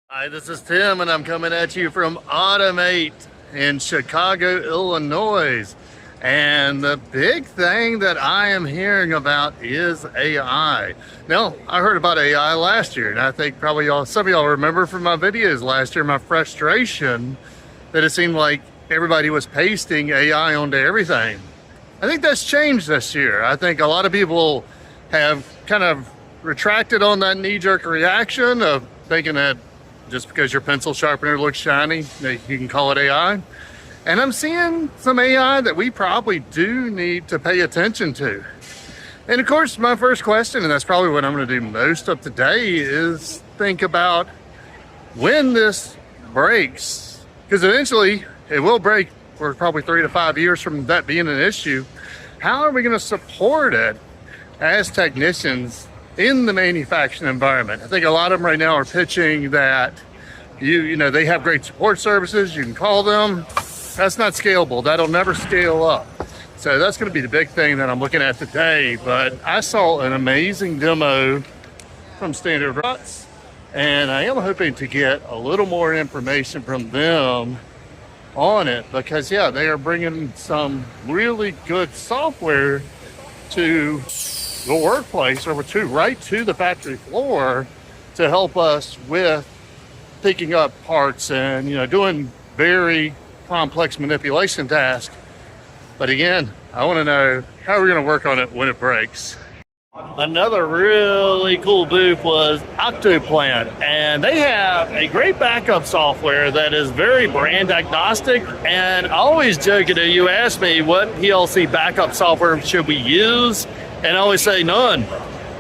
Hi, this is Tim, and I'm coming at you from Automate in Chicago, Illinois. And the big thing that I am hearing about is AI. Now, I heard about AI last year, and I think probably some of y'all remember from my videos last year, my frustration that it seemed like everybody was pasting AI onto everything. I think that's changed this year. I think a lot of people have kind of retracted on that knee-jerk reaction of thinking that just because your pencil sharpener looks shiny, you can call it AI. And I'm seeing some AI that we probably do need to pay attention to. And of course, my first question, and that's probably what I'm going to do most of today, is think about when this breaks. Because eventually it will break. We're probably 3 to 5 years from that being an issue. How are we going to support it as technicians in the manufacturing environment? I think a lot of them right now are pitching that you know they have great support services, you can call them. That's not scalable. That'll never scale up. So that's going to be the big thing that I'm looking at today. But I saw an amazing demo from Standard Ruts, and I am hoping to get a little more information from them on it, because yeah, they are bringing some really good software to the workplace, or right to the factory floor, to help us with picking up parts and doing very complex manipulation tasks. But again, I want to know how we're going to work on it when it breaks. Another really cool booth was Octoplant, and they have a great backup software that is very brand agnostic. And I always joke, you ask me what PLC backup software should we use, and I always say none,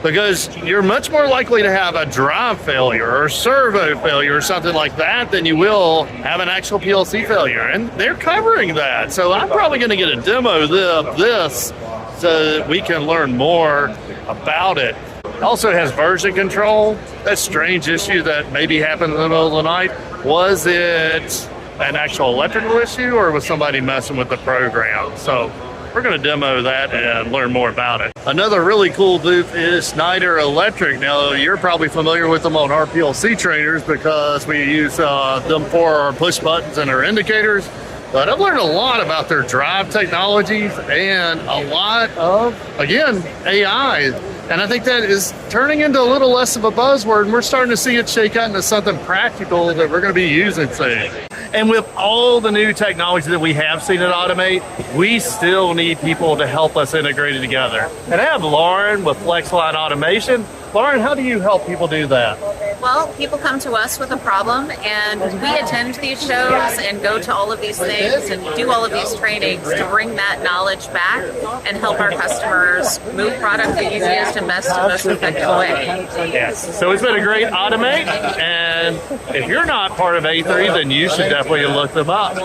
because you're much more likely to have a drive failure or servo failure or something like that than you will have an actual PLC failure. And they're covering that. So I'm probably going to get a demo of this so that we can learn more about it. Also has version control. That strange issue that maybe happened in the middle of the night. Was it an actual electrical issue, or was somebody messing with the program? So we're going to demo that and learn more about it. Another really cool booth is Schneider Electric. Now, you're probably familiar with them on our PLC trainers because we use them for our push buttons and our indicators. But I've learned a lot about their drive technologies and a lot of, again, AI. And I think that is turning into a little less of a buzzword, and we're starting to see it shake out into something practical that we're going to be using soon. And with all the new technology that we have seen at Automate, we still need people to help us integrate it together. And I have Lauren with FlexLine Automation. Lauren, how do you help people do that? Well, people come to us with a problem, and we attend these shows and go to all of these things and do all of these trainings to bring that knowledge back and help our customers move product the easiest and best and most effective way. Yes. So it's been a great Automate, and if you're not part of A3, then you should definitely look them up.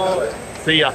See ya.